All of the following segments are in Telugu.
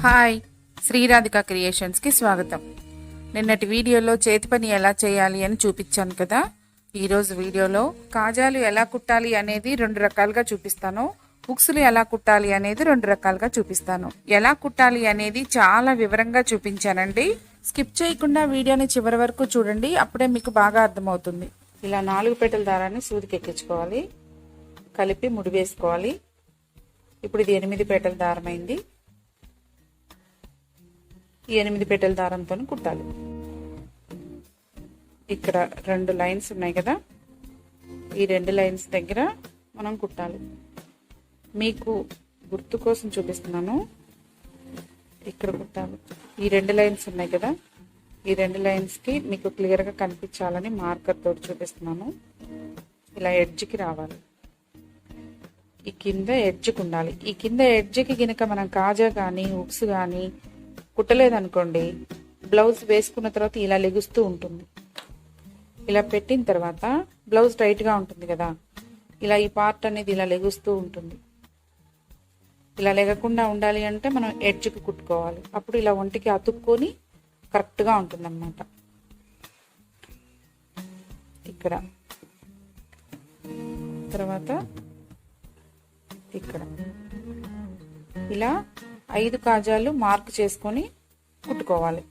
హాయ్, శ్రీరాధిక క్రియేషన్స్కి స్వాగతం. నిన్నటి వీడియోలో చేతి పని ఎలా చేయాలి అని చూపించాను కదా. ఈరోజు వీడియోలో కాజాలు ఎలా కుట్టాలి అనేది 2 రకాలుగా చూపిస్తాను. హుక్స్లు ఎలా కుట్టాలి అనేది 2 రకాలుగా చూపిస్తాను. ఎలా కుట్టాలి అనేది చాలా వివరంగా చూపించానండి. స్కిప్ చేయకుండా వీడియోని చివరి వరకు చూడండి, అప్పుడే మీకు బాగా అర్థమవుతుంది. ఇలా 4 పెటల దారాన్ని సూదికి ఎక్కించుకోవాలి, కలిపి ముడి వేసుకోవాలి. ఇప్పుడు ఇది 8 పెటల దారం అయింది. ఈ 8 పెటల దారంతో కుట్టాలి. ఇక్కడ 2 లైన్స్ ఉన్నాయి కదా, ఈ 2 లైన్స్ దగ్గర మనం కుట్టాలి. మీకు గుర్తు కోసం చూపిస్తున్నాను, ఇక్కడ కుట్టాలి. ఈ 2 లైన్స్ ఉన్నాయి కదా, ఈ 2 లైన్స్కి మీకు క్లియర్గా కనిపించాలని మార్కర్ తోటి చూపిస్తున్నాను. ఇలా ఎడ్జ్కి రావాలి, ఈ కింద ఎడ్జ్కి ఉండాలి. ఈ కింద ఎడ్జ్కి గినక మనం కాజా కానీ హుక్స్ కానీ కుట్టలేదనుకోండి, బ్లౌజ్ వేసుకున్న తర్వాత ఇలా లెగుస్తూ ఉంటుంది. ఇలా పెట్టిన తర్వాత బ్లౌజ్ టైట్గా ఉంటుంది కదా, ఇలా ఈ పార్ట్ అనేది ఇలా లెగుస్తూ ఉంటుంది. ఇలా లెగకుండా ఉండాలి అంటే మనం ఎడ్జ్కి కుట్టుకోవాలి. అప్పుడు ఇలా ఒంటికి అతుక్కొని కరెక్ట్గా ఉంటుంది అన్నమాట. ఇక్కడ తర్వాత ఇక్కడ ఇలా 5 కాజాలు మార్క్ చేసుకొని కుట్టుకోవాలి.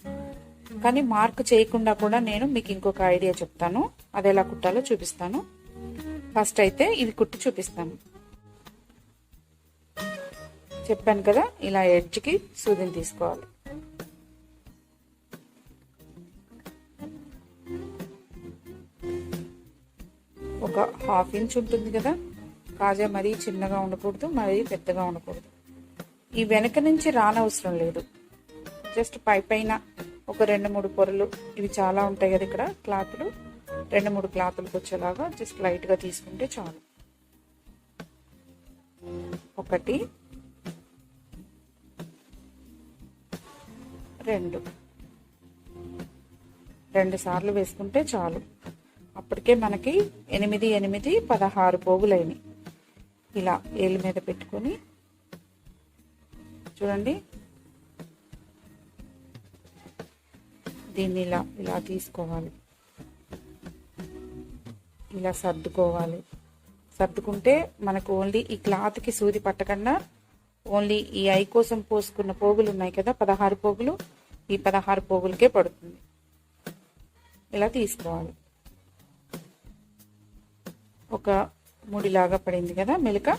కానీ మార్క్ చేయకుండా కూడా నేను మీకు ఇంకొక ఐడియా చెప్తాను, అది ఎలా కుట్టాలో చూపిస్తాను. ఫస్ట్ అయితే ఇది కుట్టి చూపిస్తాను. చెప్పాను కదా, ఇలా ఎడ్జ్కి సూదిని తీసుకోవాలి. ఒక 1/2 ఇంచ్ ఉంటుంది కదా, కాజా మరీ చిన్నగా ఉండకూడదు, మరీ పెద్దగా ఉండకూడదు. ఈ వెనక నుంచి రానవసరం లేదు, జస్ట్ పైన ఒక 2-3 పొరలు, ఇవి చాలా ఉంటాయి కదా ఇక్కడ క్లాతులు, 2-3 క్లాతులకు వచ్చేలాగా జస్ట్ లైట్గా తీసుకుంటే చాలు. 1 2 సార్లు వేసుకుంటే చాలు. అప్పటికే మనకి 8 8 16 పోగులైనవి. ఇలా ఏళ్ళ మీద పెట్టుకొని చూడండి, దీన్ని ఇలా తీసుకోవాలి, ఇలా సర్దుకోవాలి. సర్దుకుంటే మనకు ఓన్లీ ఈ క్లాత్కి సూది పట్టకుండా ఓన్లీ ఈ ఐ కోసం పోసుకున్న పోగులు ఉన్నాయి కదా, 16 పోగులు, ఈ 16 పోగులకే పడుతుంది. ఇలా తీసుకోవాలి. ఒక ముడిలాగా పడింది కదా, మెలిక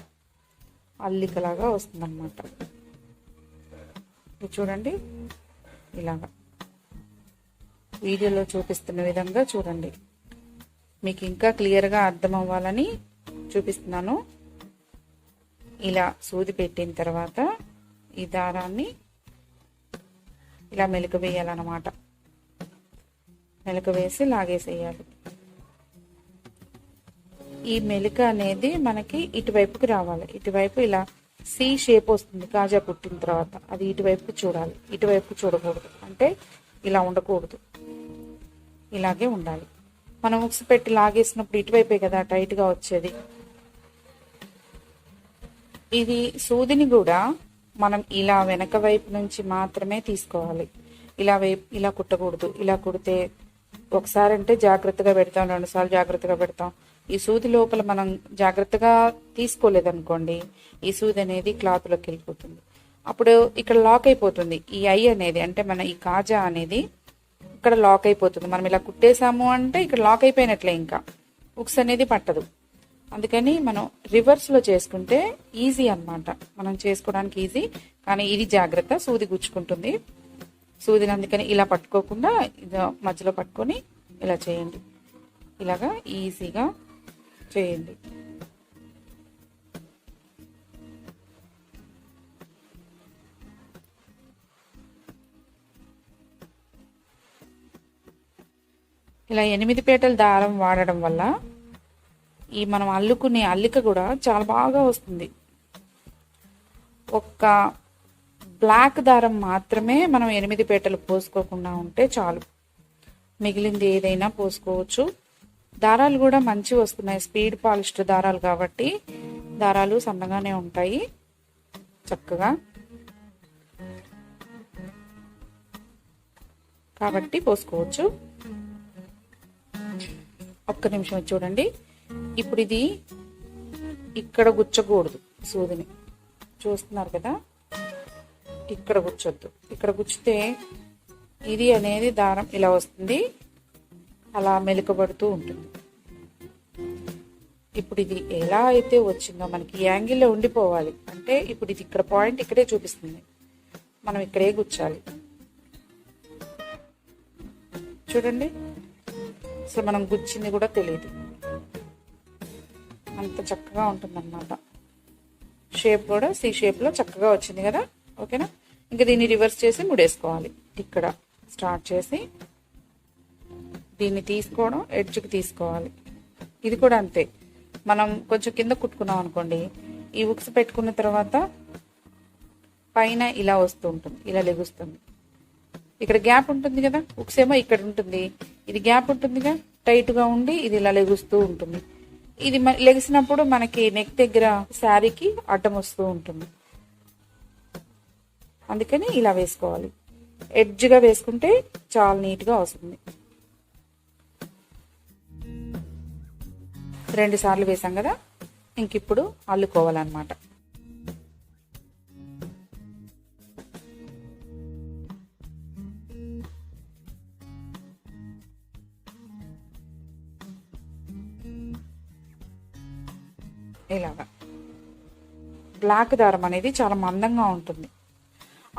అల్లికలాగా వస్తుంది అన్నమాట. చూడండి, ఇలాగా వీడియోలో చూపిస్తున్న విధంగా చూడండి. మీకు ఇంకా క్లియర్గా అర్థం అవ్వాలని చూపిస్తున్నాను. ఇలా సూది పెట్టిన తర్వాత ఈ దారాన్ని ఇలా మెలిక వేయాలన్నమాట. మెలిక వేసి లాగేసేయాలి. ఈ మెలిక అనేది మనకి ఇటువైపుకి రావాలి. ఇటువైపు ఇలా సి షేప్ వస్తుంది కాజా కుట్టిన తర్వాత, అది ఇటువైపు చూడాలి, ఇటువైపు చూడకూడదు. అంటే ఇలా ఉండకూడదు, ఇలాగే ఉండాలి. మనం హుక్స్ పెట్టి లాగేసినప్పుడు ఇటువైపే కదా టైట్గా వచ్చేది. ఇది సూదిని కూడా మనం ఇలా వెనక వైపు నుంచి మాత్రమే తీసుకోవాలి. ఇలా కుట్టకూడదు. ఇలా కుడితే ఒకసారి అంటే జాగ్రత్తగా పెడతాం, 2 సార్లు జాగ్రత్తగా పెడతాం. ఈ సూది లోపల మనం జాగ్రత్తగా తీసుకోలేదనుకోండి, ఈ సూది అనేది క్లాత్లోకి వెళ్ళిపోతుంది. అప్పుడు ఇక్కడ లాక్ అయిపోతుంది. ఈ ఐ అనేది అంటే మన ఈ కాజా అనేది ఇక్కడ లాక్ అయిపోతుంది. మనం ఇలా కుట్టేసాము అంటే ఇక్కడ లాక్ అయిపోయినట్లే, ఇంకా హుక్స్ అనేది పట్టదు. అందుకని మనం రివర్స్లో చేసుకుంటే ఈజీ అన్నమాట, మనం చేసుకోవడానికి ఈజీ. కానీ ఇది జాగ్రత్త, సూది గుచ్చుకుంటుంది. సూదిని అందుకని ఇలా పట్టుకోకుండా మధ్యలో పట్టుకొని ఇలా చేయండి. ఇలాగా ఈజీగా చేయండి. ఇలా 8 పేటల దారం వాడడం వల్ల ఈ మనం అల్లుకునే అల్లిక కూడా చాలా బాగా వస్తుంది. ఒక్క బ్లాక్ దారం మాత్రమే మనం 8 పేటలు పోసుకోకుండా ఉంటే చాలు, మిగిలింది ఏదైనా పోసుకోవచ్చు. దారాలు కూడా మంచి వస్తున్నాయి, స్పీడ్ పాలిస్టర్ దారాలు కాబట్టి దారాలు సన్నగానే ఉంటాయి చక్కగా. కాబట్టి పోసుకోవచ్చు. ఒక్క నిమిషం చూడండి. ఇప్పుడు ఇది ఇక్కడ గుచ్చకూడదు, సూదిని చూస్తున్నారు కదా, ఇక్కడ గుచ్చొద్దు. ఇక్కడ గుచ్చితే ఇది అనేది దారం ఇలా వస్తుంది, అలా మెలుకబడుతూ ఉంటుంది. ఇప్పుడు ఇది ఎలా అయితే వచ్చిందో మనకి యాంగిల్లో ఉండిపోవాలి అంటే, ఇప్పుడు ఇది ఇక్కడ పాయింట్ ఇక్కడే చూపిస్తుంది, మనం ఇక్కడే గుచ్చాలి. చూడండి, అసలు మనం గుచ్చింది కూడా తెలియదు, అంత చక్కగా ఉంటుందన్నమాట. షేప్ కూడా సి షేప్లో చక్కగా వచ్చింది కదా. ఓకేనా, ఇంకా దీన్ని రివర్స్ చేసి ముడేసుకోవాలి. ఇక్కడ స్టార్ట్ చేసి దీన్ని తీసుకోవడం, ఎడ్జ్కి తీసుకోవాలి. ఇది కూడా అంతే, మనం కొంచెం కింద కుట్టుకున్నాం అనుకోండి, ఈ ఉక్స్ పెట్టుకున్న తర్వాత పైన ఇలా వస్తూ ఉంటుంది, ఇలా లెగుస్తుంది. ఇక్కడ గ్యాప్ ఉంటుంది కదా, ఉక్స్ ఏమో ఇక్కడ ఉంటుంది, ఇది గ్యాప్ ఉంటుందిగా, టైట్గా ఉండి ఇది ఇలా లెగుస్తూ ఉంటుంది. ఇది లెగిసినప్పుడు మనకి నెక్ దగ్గర శారీకి అడ్డం వస్తూ ఉంటుంది. అందుకని ఇలా వేసుకోవాలి, ఎడ్జ్గా వేసుకుంటే చాలా నీట్గా వస్తుంది. 2 సార్లు వేసాం కదా, ఇంక ఇప్పుడు అల్లుకోవాలన్నమాట. ఇలాగా బ్లాక్ దారం అనేది చాలా మందంగా ఉంటుంది.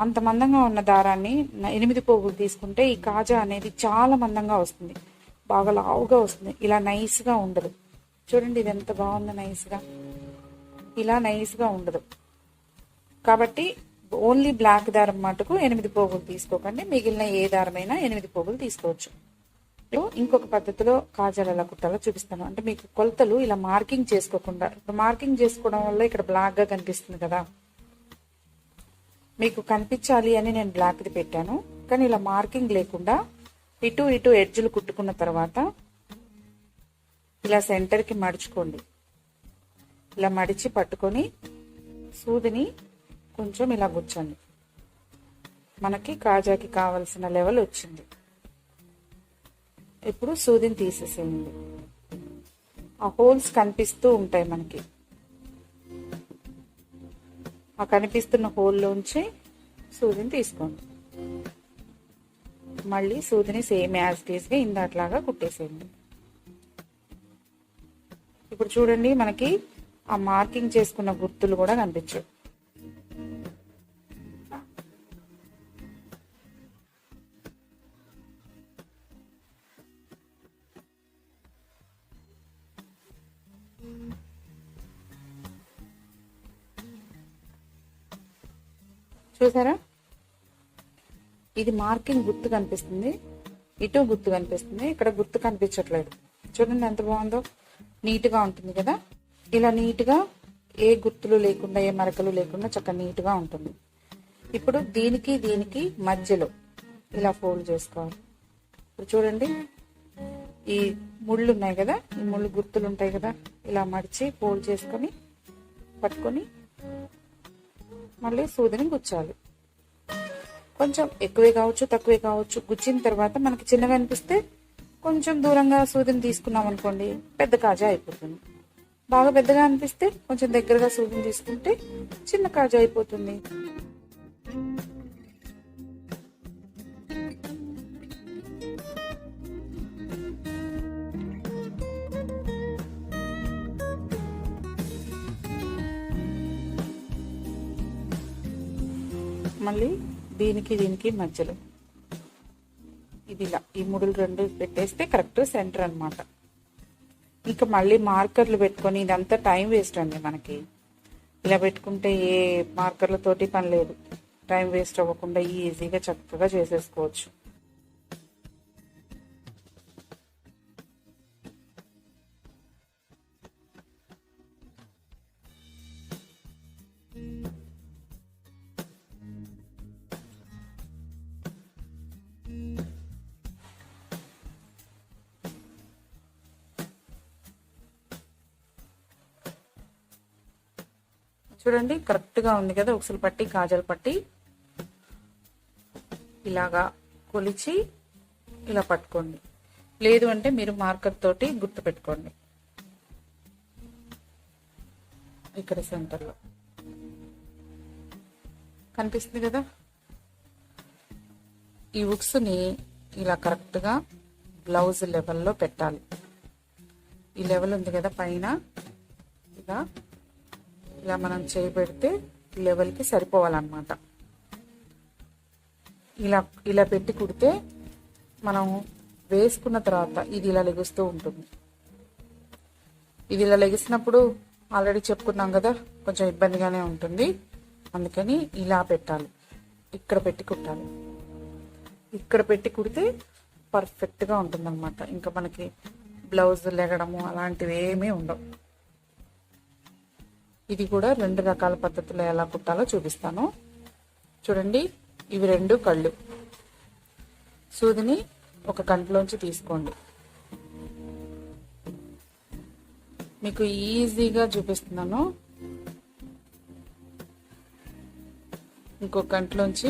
అంత మందంగా ఉన్న దారాన్ని 8 పోగులు తీసుకుంటే ఈ కాజా అనేది చాలా మందంగా వస్తుంది, బాగా లావుగా వస్తుంది. ఇలా నైస్గా ఉండదు. చూడండి, ఇది ఎంత బాగుందో నైస్గా. ఇలా నైస్గా ఉండదు. కాబట్టి ఓన్లీ బ్లాక్ దారం మటుకు 8 పోగులు తీసుకోకండి, మిగిలిన ఏ దారమైనా 8 పోగులు తీసుకోవచ్చు. ఇంకొక పద్ధతిలో కాజాలు ఎలా కుట్టాలో చూపిస్తాను. అంటే మీకు కొలతలు ఇలా మార్కింగ్ చేసుకోకుండా, ఇప్పుడు మార్కింగ్ చేసుకోవడం వల్ల ఇక్కడ బ్లాక్గా కనిపిస్తుంది కదా, మీకు కనిపించాలి అని నేను బ్లాక్ది పెట్టాను. కానీ ఇలా మార్కింగ్ లేకుండా ఇటు ఇటు ఎడ్జ్లు కుట్టుకున్న తర్వాత ఇలా సెంటర్కి మడుచుకోండి. ఇలా మడిచి పట్టుకొని సూదిని కొంచెం ఇలా గుచ్చండి. మనకి కాజాకి కావలసిన లెవెల్ వచ్చింది. ఇప్పుడు సూదిని తీసేసేయండి. ఆ హోల్స్ కనిపిస్తూ ఉంటాయి మనకి, ఆ కనిపిస్తున్న హోల్లోంచి సూదిని తీసుకోండి. మళ్ళీ సూదిని సేమ్ యాజ్ టీజ్గా ఇందాట్లాగా కుట్టేసేయండి. ఇప్పుడు చూడండి, మనకి ఆ మార్కింగ్ చేసుకున్న గుర్తులు కూడా కనిపించవు. చూసారా, ఇది మార్కింగ్ గుర్తు కనిపిస్తుంది, ఇటు గుర్తు కనిపిస్తుంది, ఇక్కడ గుర్తు కనిపించట్లేదు. చూడండి ఎంత బాగుందో, నీట్గా ఉంటుంది కదా. ఇలా నీట్గా ఏ గుర్తులు లేకుండా, ఏ మరకలు లేకుండా చక్కగా నీట్గా ఉంటుంది. ఇప్పుడు దీనికి దీనికి మధ్యలో ఇలా ఫోల్డ్ చేసుకోవాలి. ఇప్పుడు చూడండి, ఈ ముళ్ళు ఉన్నాయి కదా, ఈ ముళ్ళు గుర్తులు ఉంటాయి కదా, ఇలా మడిచి ఫోల్డ్ చేసుకొని పట్టుకొని మళ్ళీ సూదిని గుచ్చాలి. కొంచెం ఎక్కువే కావచ్చు, తక్కువే కావచ్చు. గుచ్చిన తర్వాత మనకి చిన్నగా అనిపిస్తే కొంచెం దూరంగా సూదిని తీసుకున్నాం అనుకోండి, పెద్ద కాజా అయిపోతుంది. బాగా పెద్దగా అనిపిస్తే కొంచెం దగ్గరగా సూదిని తీసుకుంటే చిన్న కాజా అయిపోతుంది. మళ్ళీ దీనికి దీనికి మధ్యలో ఇది ఇలా ఈ ముడులు 2 పెట్టేస్తే కరెక్ట్ సెంటర్ అన్నమాట. ఇంకా మళ్ళీ మార్కర్లు పెట్టుకొని ఇదంతా టైం వేస్ట్ అండి మనకి. ఇలా పెట్టుకుంటే ఏ మార్కర్లతోటి పని లేదు, టైం వేస్ట్ అవ్వకుండా ఈజీగా చక్కగా చేసేసుకోవచ్చు. చూడండి, కరెక్ట్గా ఉంది కదా. ఉక్సులు పట్టి కాజల్ పట్టి ఇలాగా కొలిచి ఇలా పట్టుకోండి. లేదు అంటే మీరు మార్కర్ తోటి గుర్తు పెట్టుకోండి. ఇక్కడ సెంటర్లో కనిపిస్తుంది కదా. ఈ హుక్స్ని ఇలా కరెక్ట్గా బ్లౌజ్ లెవెల్లో పెట్టాలి. ఈ లెవెల్ ఉంది కదా పైన, ఇలా ఇలా మనం చేయబెడితే లెవెల్కి సరిపోవాలన్నమాట. ఇలా ఇలా పెట్టి కుడితే మనం వేసుకున్న తర్వాత ఇది ఇలా లెగుస్తూ ఉంటుంది. ఇది ఇలా లెగిసినప్పుడు ఆల్రెడీ చెప్పుకున్నాం కదా, కొంచెం ఇబ్బందిగానే ఉంటుంది. అందుకని ఇలా పెట్టాలి. ఇక్కడ పెట్టి కుట్టాలి. ఇక్కడ పెట్టి కుడితే పర్ఫెక్ట్గా ఉంటుందన్నమాట. ఇంకా మనకి బ్లౌజ్ లెగడము అలాంటివి ఏమీ ఉండవు. ఇది కూడా 2 రకాల పద్ధతుల్లో ఎలా కుట్టాలో చూపిస్తాను. చూడండి, ఇవి 2 కళ్ళు. సూదిని ఒక కంట్లోంచి తీసుకోండి. మీకు ఈజీగా చూపిస్తున్నాను. ఇంకో కంట్లోంచి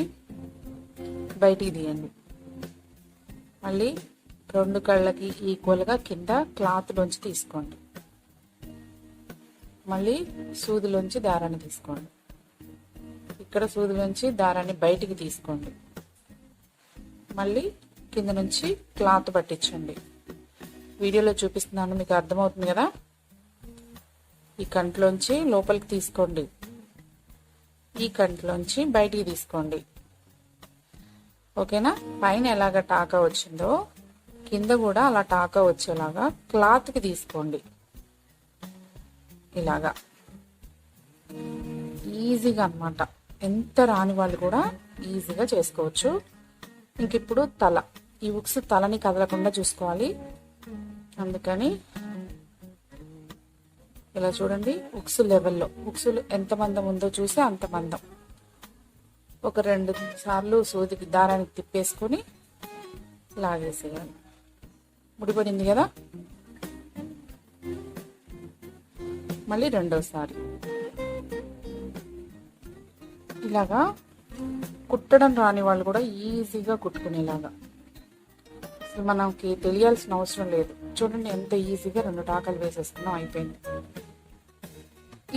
బయటికి తీయండి. మళ్ళీ 2 కళ్ళకి ఈక్వల్గా కింద క్లాత్లోంచి తీసుకోండి. మళ్ళీ సూదిలోంచి దారాన్ని తీసుకోండి. ఇక్కడ సూదిలోంచి దారాన్ని బయటికి తీసుకోండి. మళ్ళీ కింద నుంచి క్లాత్ పట్టించండి. వీడియోలో చూపిస్తున్నాను, మీకు అర్థమవుతుంది కదా. ఈ కంట్లోంచి లోపలికి తీసుకోండి. ఈ కంట్లోంచి బయటికి తీసుకోండి. ఓకేనా. పైన ఎలాగ టాకా వచ్చిందో కింద కూడా అలా టాకా వచ్చేలాగా క్లాత్కి తీసుకోండి. ఇలాగా ఈజీగా అన్నమాట. ఎంత రాని వాళ్ళు కూడా ఈజీగా చేసుకోవచ్చు. ఇంక ఇప్పుడు తల, ఈ హుక్స్ తలని కదలకుండా చూసుకోవాలి. అందుకని ఇలా చూడండి, హుక్స్ లెవెల్లో, హుక్స్ ఎంత మందం ఉందో చూసి అంత మందం. ఒక 2 సార్లు సూదికి దారానికి తిప్పేసుకొని లాగేసేయాలి. ముడిపడింది కదా. మళ్ళీ 2వసారి ఇలాగా కుట్టడం రాని వాళ్ళు కూడా ఈజీగా కుట్టుకునేలాగా. అసలు మనకి తెలియాల్సిన అవసరం లేదు. చూడండి ఎంత ఈజీగా 2 టాకాలు వేసేసుకున్నాం, అయిపోయింది.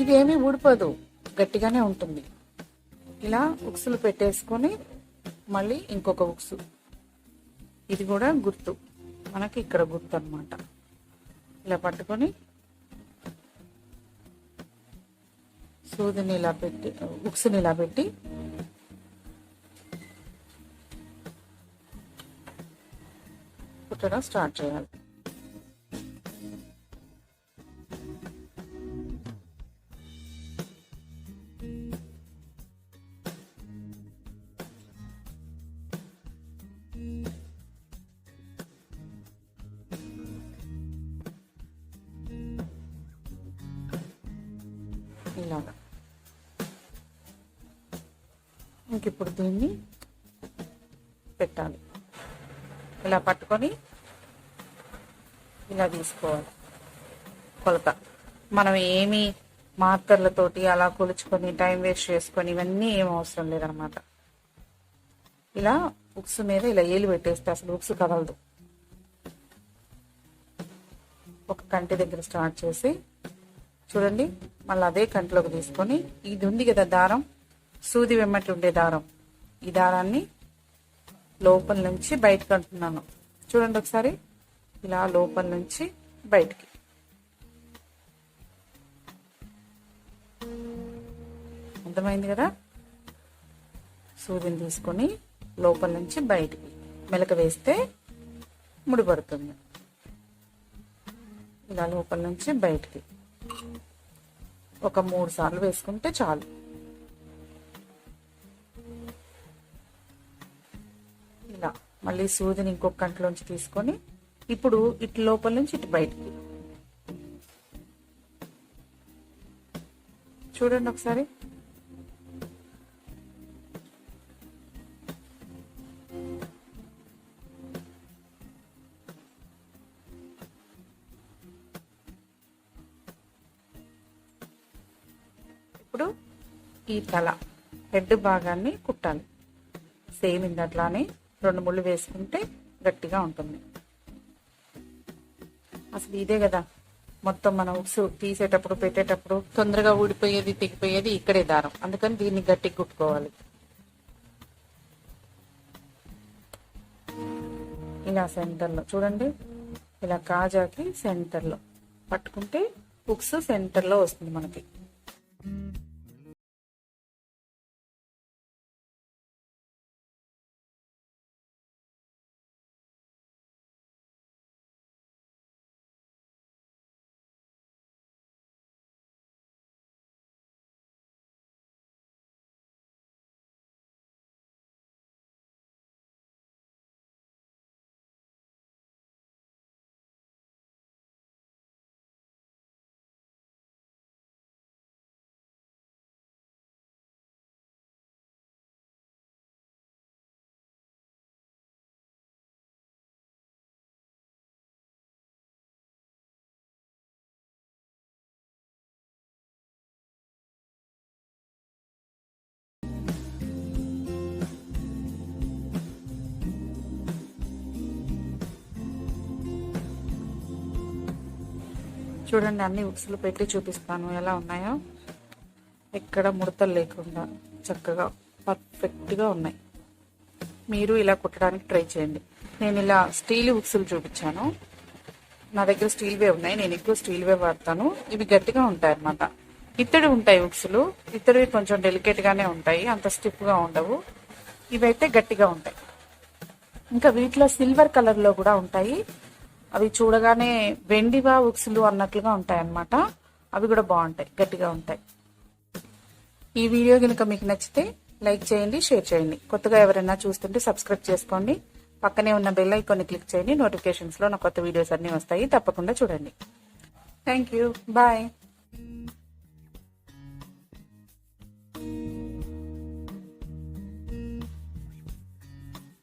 ఇదేమీ ఊడిపోదు, గట్టిగానే ఉంటుంది. ఇలా హుక్స్లు పెట్టేసుకొని మళ్ళీ ఇంకొక హుక్స్, ఇది కూడా గుర్తు మనకి, ఇక్కడ గుర్తు అన్నమాట. ఇలా పట్టుకొని సూదిని ఇలా పెట్టి, హుక్స్ని ఇలా పెట్టి కుట్టడం స్టార్ట్ చేయాలి. ఇలాగా. ఇంక ఇప్పుడు దీన్ని పెట్టాలి. ఇలా పట్టుకొని ఇలా తీసుకోవాలి కొలత. మనం ఏమి మార్కర్లతోటి అలా కొలుచుకొని టైం వేస్ట్ చేసుకొని ఇవన్నీ ఏం అవసరం లేదనమాట. ఇలా హుక్స్ మీద ఇలా ఏలు పెట్టేస్తే అసలు హుక్స్ కదలదు. ఒక కంటి దగ్గర స్టార్ట్ చేసి చూడండి, మళ్ళీ అదే కంటిలోకి తీసుకొని, ఇది ఉంది కదా దారం, సూది వెమ్మటి ఉండే దారం, ఈ దారాన్ని లోపల నుంచి బయటకు అంటున్నాను. చూడండి ఒకసారి, ఇలా లోపల నుంచి బయటికి. అర్థమైంది కదా. సూదిని తీసుకొని లోపల నుంచి బయటికి మెలక వేస్తే ముడిపడుతుంది. ఇలా లోపల నుంచి బయటికి ఒక 3 సార్లు వేసుకుంటే చాలు. ఇలా మళ్ళీ సూదిని ఇంకొక కంట్లోంచి తీసుకొని ఇప్పుడు ఇటు లోపల నుంచి ఇటు బయటికి. చూడండి ఒకసారి. ఇప్పుడు ఈ తల హెడ్ భాగాన్ని కుట్టాలి. సేమ్ ఇందట్లానే 2 ముళ్ళు వేసుకుంటే గట్టిగా ఉంటుంది. అసలు ఇదే కదా మొత్తం మనం ఉక్సు తీసేటప్పుడు పెట్టేటప్పుడు తొందరగా ఊడిపోయేది తెగిపోయేది ఇక్కడే దారం. అందుకని దీన్ని గట్టిగా కుట్టుకోవాలి. ఇలా సెంటర్లో చూడండి, ఇలా కాజాకి సెంటర్లో పట్టుకుంటే ఉక్స్ సెంటర్లో వస్తుంది మనకి. చూడండి, అన్ని ఉక్సులు పెట్టి చూపిస్తాను ఎలా ఉన్నాయో. ఎక్కడ ముడతలు లేకుండా చక్కగా పర్ఫెక్ట్గా ఉన్నాయి. మీరు ఇలా కుట్టడానికి ట్రై చేయండి. నేను ఇలా స్టీల్ ఉక్సులు చూపించాను. నా దగ్గర స్టీల్వే ఉన్నాయి, నేను ఎక్కువ స్టీల్వే వాడతాను. ఇవి గట్టిగా ఉంటాయి అన్నమాట. ఇత్తడి ఉంటాయి ఉక్సులు, ఇత్తడివి కొంచెం డెలికేట్గానే ఉంటాయి, అంత స్టిఫ్గా ఉండవు. ఇవైతే గట్టిగా ఉంటాయి. ఇంకా వీటిలో సిల్వర్ కలర్లో కూడా ఉంటాయి. అవి చూడగానే వెండివా ఉక్సులు అన్నట్లుగా ఉంటాయి అన్నమాట. అవి కూడా బాగుంటాయి, గట్టిగా ఉంటాయి. ఈ వీడియో కనుక మీకు నచ్చితే లైక్ చేయండి, షేర్ చేయండి. కొత్తగా ఎవరైనా చూస్తుంటే సబ్స్క్రైబ్ చేసుకోండి. పక్కనే ఉన్న బెల్ ఐకాన్ని క్లిక్ చేయండి. నోటిఫికేషన్స్లో నా కొత్త వీడియోస్ అన్నీ వస్తాయి, తప్పకుండా చూడండి. Thank you, bye.